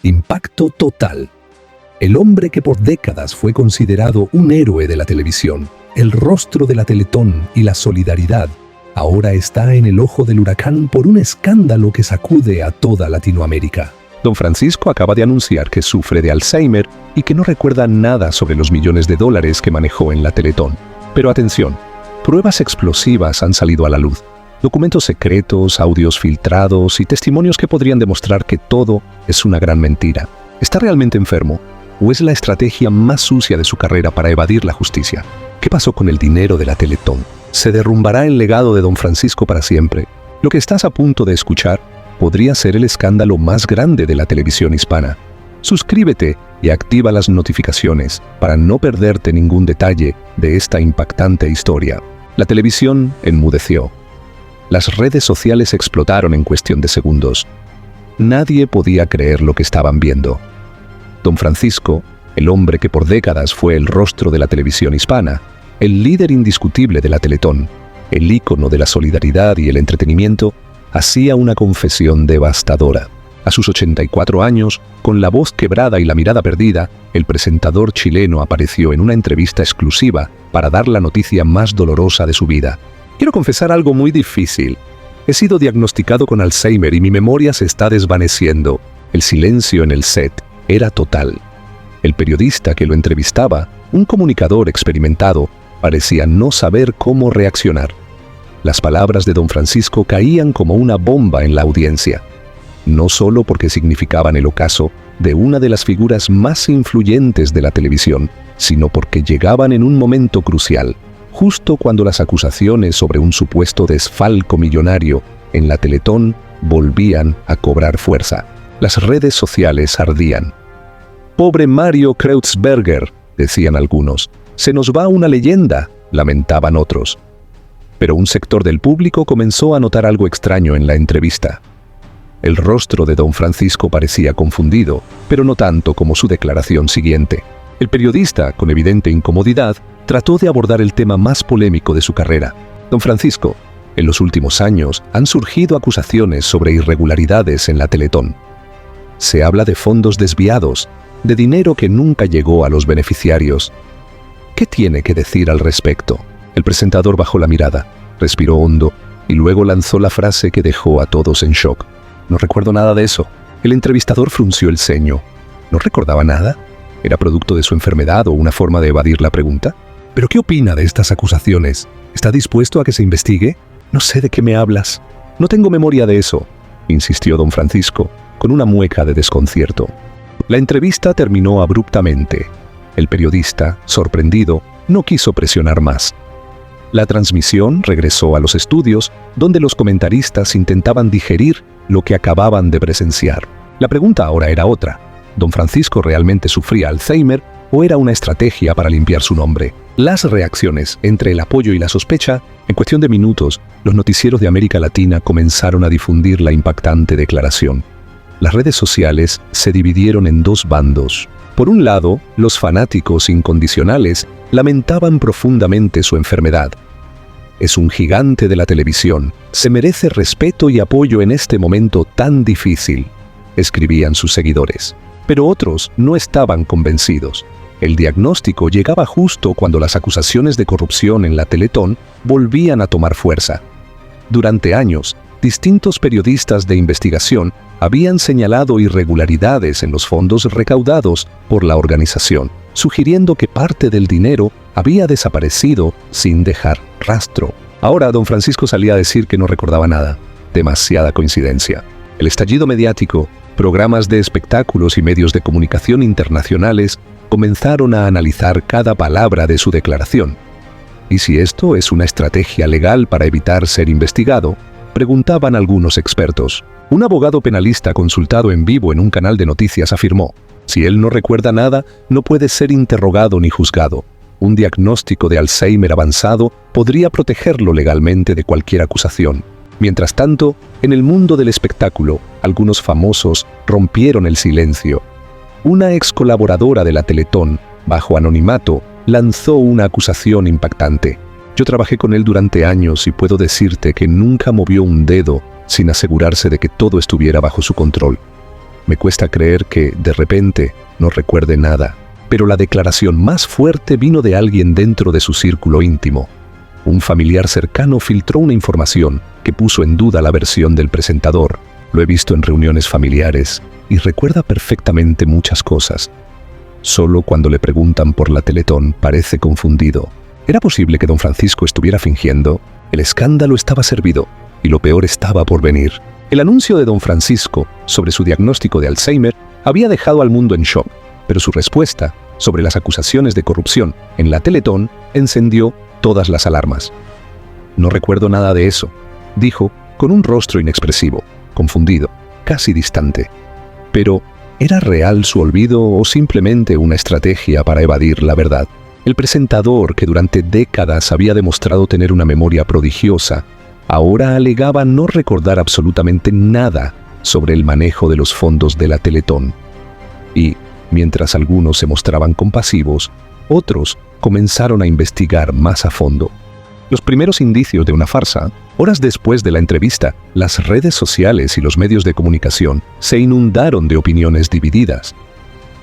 Impacto total. El hombre que por décadas fue considerado un héroe de la televisión, el rostro de la Teletón y la solidaridad, ahora está en el ojo del huracán por un escándalo que sacude a toda Latinoamérica. Don Francisco acaba de anunciar que sufre de Alzheimer y que no recuerda nada sobre los millones de dólares que manejó en la Teletón. Pero atención, pruebas explosivas han salido a la luz. Documentos secretos, audios filtrados y testimonios que podrían demostrar que todo es una gran mentira. ¿Está realmente enfermo? ¿O es la estrategia más sucia de su carrera para evadir la justicia? ¿Qué pasó con el dinero de la Teletón? ¿Se derrumbará el legado de Don Francisco para siempre? Lo que estás a punto de escuchar podría ser el escándalo más grande de la televisión hispana. Suscríbete y activa las notificaciones para no perderte ningún detalle de esta impactante historia. La televisión enmudeció. Las redes sociales explotaron en cuestión de segundos. Nadie podía creer lo que estaban viendo. Don Francisco, el hombre que por décadas fue el rostro de la televisión hispana, el líder indiscutible de la Teletón, el ícono de la solidaridad y el entretenimiento, hacía una confesión devastadora. A sus 84 años, con la voz quebrada y la mirada perdida, el presentador chileno apareció en una entrevista exclusiva para dar la noticia más dolorosa de su vida. Quiero confesar algo muy difícil. He sido diagnosticado con Alzheimer y mi memoria se está desvaneciendo. El silencio en el set era total. El periodista que lo entrevistaba, un comunicador experimentado, parecía no saber cómo reaccionar. Las palabras de Don Francisco caían como una bomba en la audiencia. No solo porque significaban el ocaso de una de las figuras más influyentes de la televisión, sino porque llegaban en un momento crucial, justo cuando las acusaciones sobre un supuesto desfalco millonario en la Teletón volvían a cobrar fuerza. Las redes sociales ardían. «Pobre Mario Kreutzberger», decían algunos. «Se nos va una leyenda», lamentaban otros. Pero un sector del público comenzó a notar algo extraño en la entrevista. El rostro de Don Francisco parecía confundido, pero no tanto como su declaración siguiente. El periodista, con evidente incomodidad, trató de abordar el tema más polémico de su carrera. Don Francisco, en los últimos años han surgido acusaciones sobre irregularidades en la Teletón. Se habla de fondos desviados, de dinero que nunca llegó a los beneficiarios. ¿Qué tiene que decir al respecto? El presentador bajó la mirada, respiró hondo y luego lanzó la frase que dejó a todos en shock. «No recuerdo nada de eso». El entrevistador frunció el ceño. ¿No recordaba nada? ¿Era producto de su enfermedad o una forma de evadir la pregunta? ¿Pero qué opina de estas acusaciones? ¿Está dispuesto a que se investigue? No sé de qué me hablas. No tengo memoria de eso, insistió Don Francisco, con una mueca de desconcierto. La entrevista terminó abruptamente. El periodista, sorprendido, no quiso presionar más. La transmisión regresó a los estudios, donde los comentaristas intentaban digerir lo que acababan de presenciar. La pregunta ahora era otra. ¿Don Francisco realmente sufría Alzheimer o era una estrategia para limpiar su nombre? Las reacciones entre el apoyo y la sospecha, en cuestión de minutos, los noticieros de América Latina comenzaron a difundir la impactante declaración. Las redes sociales se dividieron en dos bandos. Por un lado, los fanáticos incondicionales lamentaban profundamente su enfermedad. Es un gigante de la televisión, se merece respeto y apoyo en este momento tan difícil, escribían sus seguidores. Pero otros no estaban convencidos. El diagnóstico llegaba justo cuando las acusaciones de corrupción en la Teletón volvían a tomar fuerza. Durante años, distintos periodistas de investigación habían señalado irregularidades en los fondos recaudados por la organización, sugiriendo que parte del dinero había desaparecido sin dejar rastro. Ahora Don Francisco salía a decir que no recordaba nada. Demasiada coincidencia. El estallido mediático, programas de espectáculos y medios de comunicación internacionales comenzaron a analizar cada palabra de su declaración. ¿Y si esto es una estrategia legal para evitar ser investigado?, preguntaban algunos expertos. Un abogado penalista consultado en vivo en un canal de noticias afirmó: si él no recuerda nada, no puede ser interrogado ni juzgado. Un diagnóstico de Alzheimer avanzado podría protegerlo legalmente de cualquier acusación. Mientras tanto, en el mundo del espectáculo, algunos famosos rompieron el silencio. Una ex colaboradora de la Teletón, bajo anonimato, lanzó una acusación impactante. Yo trabajé con él durante años y puedo decirte que nunca movió un dedo sin asegurarse de que todo estuviera bajo su control. Me cuesta creer que, de repente, no recuerde nada. Pero la declaración más fuerte vino de alguien dentro de su círculo íntimo. Un familiar cercano filtró una información que puso en duda la versión del presentador. Lo he visto en reuniones familiares y recuerda perfectamente muchas cosas. Solo cuando le preguntan por la Teletón parece confundido. ¿Era posible que don Francisco estuviera fingiendo? El escándalo estaba servido y lo peor estaba por venir. El anuncio de don Francisco sobre su diagnóstico de Alzheimer había dejado al mundo en shock, pero su respuesta sobre las acusaciones de corrupción en la Teletón encendió todas las alarmas. No recuerdo nada de eso, dijo con un rostro inexpresivo, confundido, casi distante. Pero, ¿era real su olvido o simplemente una estrategia para evadir la verdad? El presentador, que durante décadas había demostrado tener una memoria prodigiosa, ahora alegaba no recordar absolutamente nada sobre el manejo de los fondos de la Teletón. Y, mientras algunos se mostraban compasivos, otros comenzaron a investigar más a fondo. Los primeros indicios de una farsa, horas después de la entrevista, las redes sociales y los medios de comunicación se inundaron de opiniones divididas.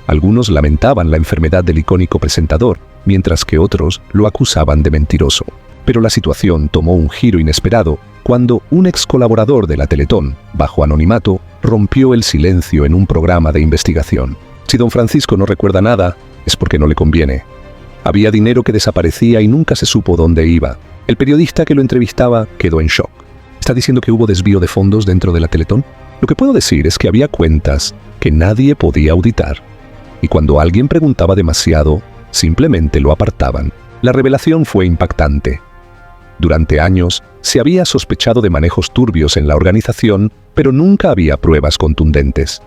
Algunos lamentaban la enfermedad del icónico presentador, mientras que otros lo acusaban de mentiroso. Pero la situación tomó un giro inesperado cuando un ex colaborador de la Teletón, bajo anonimato, rompió el silencio en un programa de investigación. Si don Francisco no recuerda nada, es porque no le conviene. Había dinero que desaparecía y nunca se supo dónde iba. El periodista que lo entrevistaba quedó en shock. ¿Está diciendo que hubo desvío de fondos dentro de la Teletón? Lo que puedo decir es que había cuentas que nadie podía auditar. Y cuando alguien preguntaba demasiado, simplemente lo apartaban. La revelación fue impactante. Durante años, se había sospechado de manejos turbios en la organización, pero nunca había pruebas contundentes.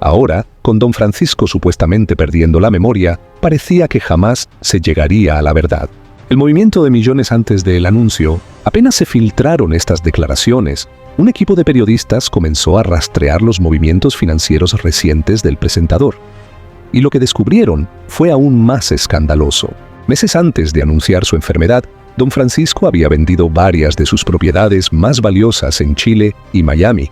Ahora, con don Francisco supuestamente perdiendo la memoria, parecía que jamás se llegaría a la verdad. El movimiento de millones antes del anuncio, apenas se filtraron estas declaraciones, un equipo de periodistas comenzó a rastrear los movimientos financieros recientes del presentador. Y lo que descubrieron fue aún más escandaloso. Meses antes de anunciar su enfermedad, don Francisco había vendido varias de sus propiedades más valiosas en Chile y Miami.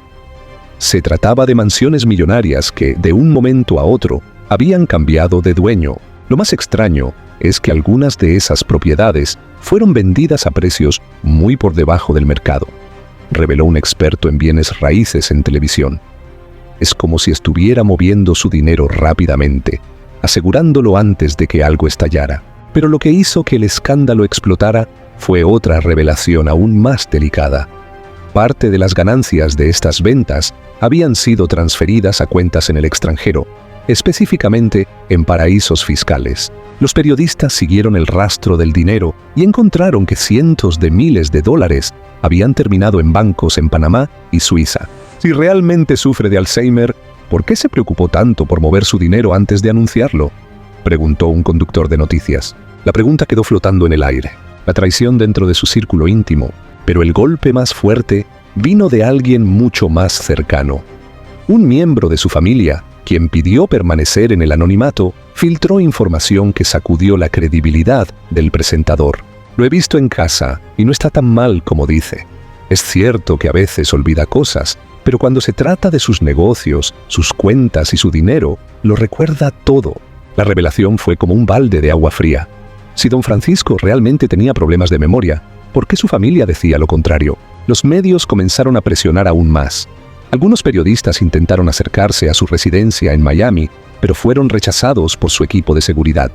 Se trataba de mansiones millonarias que, de un momento a otro, habían cambiado de dueño. Lo más extraño es que algunas de esas propiedades fueron vendidas a precios muy por debajo del mercado, reveló un experto en bienes raíces en televisión. Es como si estuviera moviendo su dinero rápidamente, asegurándolo antes de que algo estallara. Pero lo que hizo que el escándalo explotara fue otra revelación aún más delicada. Parte de las ganancias de estas ventas habían sido transferidas a cuentas en el extranjero, específicamente en paraísos fiscales. Los periodistas siguieron el rastro del dinero y encontraron que cientos de miles de dólares habían terminado en bancos en Panamá y Suiza. Si realmente sufre de Alzheimer, ¿por qué se preocupó tanto por mover su dinero antes de anunciarlo?, preguntó un conductor de noticias. La pregunta quedó flotando en el aire. La traición dentro de su círculo íntimo, pero el golpe más fuerte vino de alguien mucho más cercano. Un miembro de su familia, quien pidió permanecer en el anonimato, filtró información que sacudió la credibilidad del presentador. Lo he visto en casa y no está tan mal como dice. Es cierto que a veces olvida cosas, pero cuando se trata de sus negocios, sus cuentas y su dinero, lo recuerda todo. La revelación fue como un balde de agua fría. Si don Francisco realmente tenía problemas de memoria, ¿por qué su familia decía lo contrario? Los medios comenzaron a presionar aún más. Algunos periodistas intentaron acercarse a su residencia en Miami, pero fueron rechazados por su equipo de seguridad.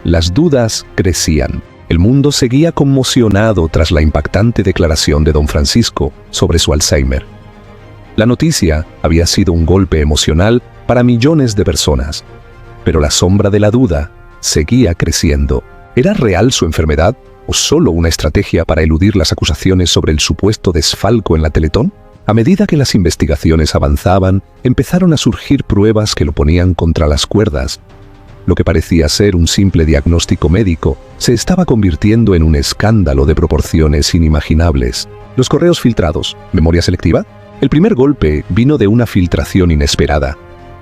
Las dudas crecían. El mundo seguía conmocionado tras la impactante declaración de don Francisco sobre su Alzheimer. La noticia había sido un golpe emocional para millones de personas, pero la sombra de la duda seguía creciendo. ¿Era real su enfermedad o solo una estrategia para eludir las acusaciones sobre el supuesto desfalco en la Teletón? A medida que las investigaciones avanzaban, empezaron a surgir pruebas que lo ponían contra las cuerdas. Lo que parecía ser un simple diagnóstico médico se estaba convirtiendo en un escándalo de proporciones inimaginables. Los correos filtrados, ¿memoria selectiva? El primer golpe vino de una filtración inesperada.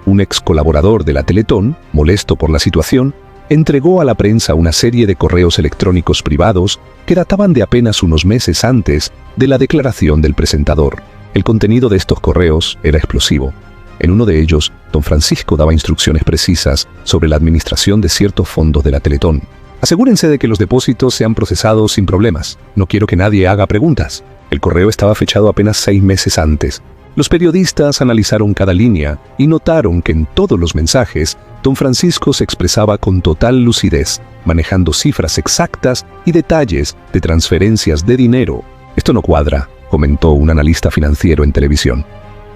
Un ex colaborador de la Teletón, molesto por la situación, entregó a la prensa una serie de correos electrónicos privados que databan de apenas unos meses antes de la declaración del presentador. El contenido de estos correos era explosivo. En uno de ellos, don Francisco daba instrucciones precisas sobre la administración de ciertos fondos de la Teletón. Asegúrense de que los depósitos sean procesados sin problemas. No quiero que nadie haga preguntas. El correo estaba fechado apenas 6 meses antes. Los periodistas analizaron cada línea y notaron que en todos los mensajes, don Francisco se expresaba con total lucidez, manejando cifras exactas y detalles de transferencias de dinero. Esto no cuadra, comentó un analista financiero en televisión.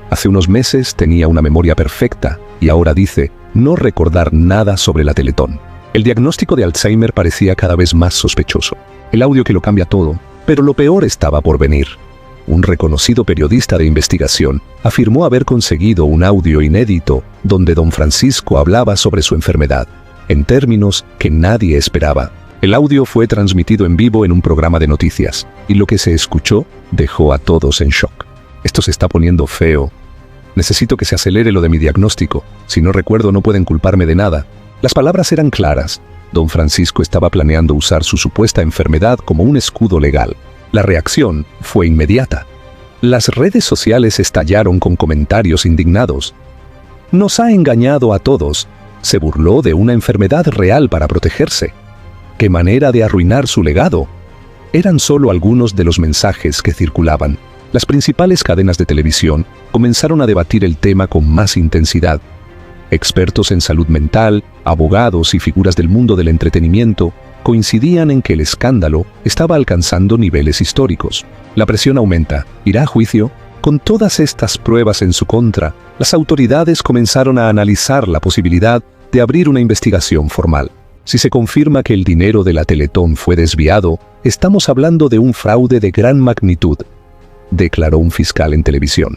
Hace unos meses tenía una memoria perfecta y ahora dice no recordar nada sobre la Teletón. El diagnóstico de Alzheimer parecía cada vez más sospechoso. El audio que lo cambia todo, pero lo peor estaba por venir. Un reconocido periodista de investigación afirmó haber conseguido un audio inédito donde don Francisco hablaba sobre su enfermedad, en términos que nadie esperaba. El audio fue transmitido en vivo en un programa de noticias, y lo que se escuchó dejó a todos en shock. Esto se está poniendo feo. Necesito que se acelere lo de mi diagnóstico. Si no recuerdo, no pueden culparme de nada. Las palabras eran claras. Don Francisco estaba planeando usar su supuesta enfermedad como un escudo legal. La reacción fue inmediata. Las redes sociales estallaron con comentarios indignados. Nos ha engañado a todos. Se burló de una enfermedad real para protegerse. ¡Qué manera de arruinar su legado! Eran solo algunos de los mensajes que circulaban. Las principales cadenas de televisión comenzaron a debatir el tema con más intensidad. Expertos en salud mental, abogados y figuras del mundo del entretenimiento coincidían en que el escándalo estaba alcanzando niveles históricos. La presión aumenta. ¿Irá a juicio? Con todas estas pruebas en su contra, las autoridades comenzaron a analizar la posibilidad de abrir una investigación formal. Si se confirma que el dinero de la Teletón fue desviado, estamos hablando de un fraude de gran magnitud, declaró un fiscal en televisión.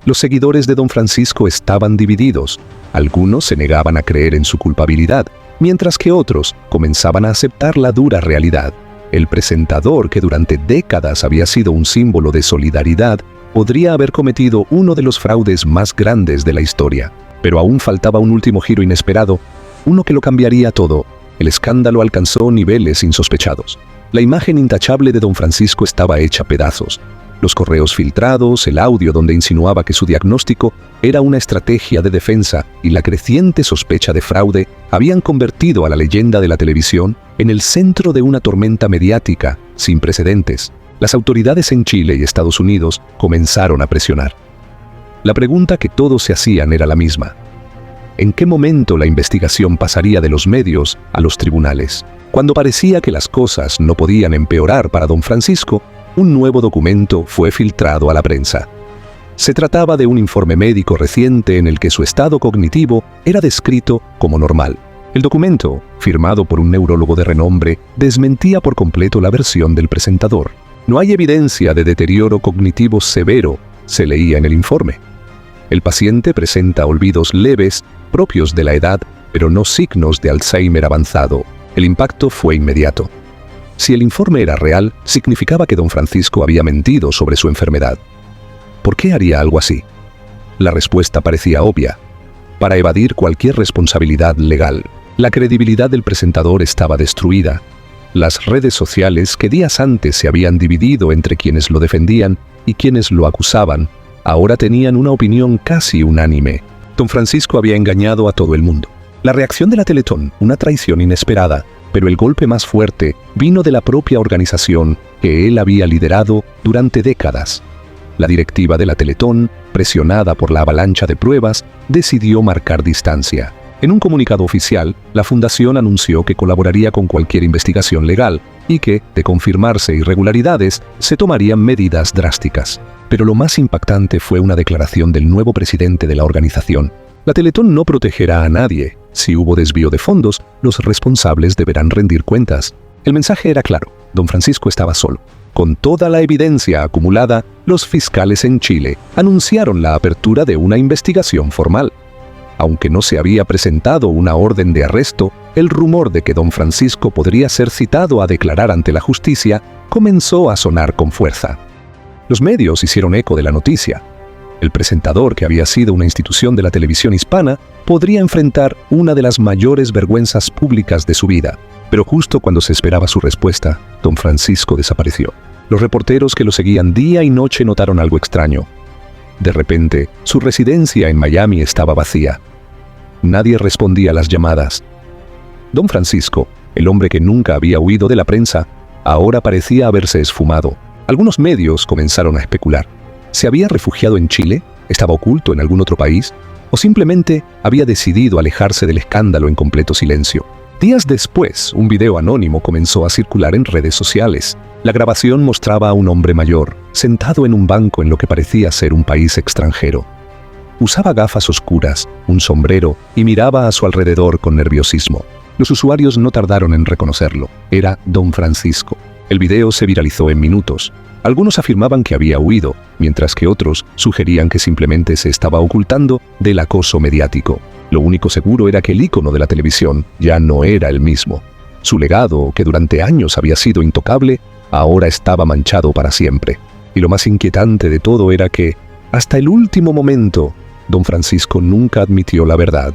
Los seguidores de don Francisco estaban divididos. Algunos se negaban a creer en su culpabilidad, mientras que otros comenzaban a aceptar la dura realidad. El presentador, que durante décadas había sido un símbolo de solidaridad, podría haber cometido uno de los fraudes más grandes de la historia. Pero aún faltaba un último giro inesperado, uno que lo cambiaría todo. El escándalo alcanzó niveles insospechados. La imagen intachable de don Francisco estaba hecha pedazos. Los correos filtrados, el audio donde insinuaba que su diagnóstico era una estrategia de defensa y la creciente sospecha de fraude habían convertido a la leyenda de la televisión en el centro de una tormenta mediática sin precedentes. Las autoridades en Chile y Estados Unidos comenzaron a presionar. La pregunta que todos se hacían era la misma. ¿En qué momento la investigación pasaría de los medios a los tribunales? Cuando parecía que las cosas no podían empeorar para don Francisco, un nuevo documento fue filtrado a la prensa. Se trataba de un informe médico reciente en el que su estado cognitivo era descrito como normal. El documento, firmado por un neurólogo de renombre, desmentía por completo la versión del presentador. No hay evidencia de deterioro cognitivo severo, se leía en el informe. El paciente presenta olvidos leves, propios de la edad, pero no signos de Alzheimer avanzado. El impacto fue inmediato. Si el informe era real, significaba que don Francisco había mentido sobre su enfermedad. ¿Por qué haría algo así? La respuesta parecía obvia: para evadir cualquier responsabilidad legal. La credibilidad del presentador estaba destruida. Las redes sociales, que días antes se habían dividido entre quienes lo defendían y quienes lo acusaban, ahora tenían una opinión casi unánime. Don Francisco había engañado a todo el mundo. La reacción de la Teletón, una traición inesperada, pero el golpe más fuerte vino de la propia organización que él había liderado durante décadas. La directiva de la Teletón, presionada por la avalancha de pruebas, decidió marcar distancia. En un comunicado oficial, la fundación anunció que colaboraría con cualquier investigación legal y que, de confirmarse irregularidades, se tomarían medidas drásticas. Pero lo más impactante fue una declaración del nuevo presidente de la organización. La Teletón no protegerá a nadie. Si hubo desvío de fondos, los responsables deberán rendir cuentas. El mensaje era claro: don Francisco estaba solo. Con toda la evidencia acumulada, los fiscales en Chile anunciaron la apertura de una investigación formal. Aunque no se había presentado una orden de arresto, el rumor de que don Francisco podría ser citado a declarar ante la justicia comenzó a sonar con fuerza. Los medios hicieron eco de la noticia. El presentador, que había sido una institución de la televisión hispana, podría enfrentar una de las mayores vergüenzas públicas de su vida. Pero justo cuando se esperaba su respuesta, don Francisco desapareció. Los reporteros que lo seguían día y noche notaron algo extraño. De repente, su residencia en Miami estaba vacía. Nadie respondía a las llamadas. Don Francisco, el hombre que nunca había huido de la prensa, ahora parecía haberse esfumado. Algunos medios comenzaron a especular. ¿Se había refugiado en Chile? ¿Estaba oculto en algún otro país? ¿O simplemente había decidido alejarse del escándalo en completo silencio? Días después, un video anónimo comenzó a circular en redes sociales. La grabación mostraba a un hombre mayor, sentado en un banco en lo que parecía ser un país extranjero. Usaba gafas oscuras, un sombrero y miraba a su alrededor con nerviosismo. Los usuarios no tardaron en reconocerlo. Era Don Francisco. El video se viralizó en minutos. Algunos afirmaban que había huido, mientras que otros sugerían que simplemente se estaba ocultando del acoso mediático. Lo único seguro era que el ícono de la televisión ya no era el mismo. Su legado, que durante años había sido intocable, ahora estaba manchado para siempre. Y lo más inquietante de todo era que, hasta el último momento, Don Francisco nunca admitió la verdad.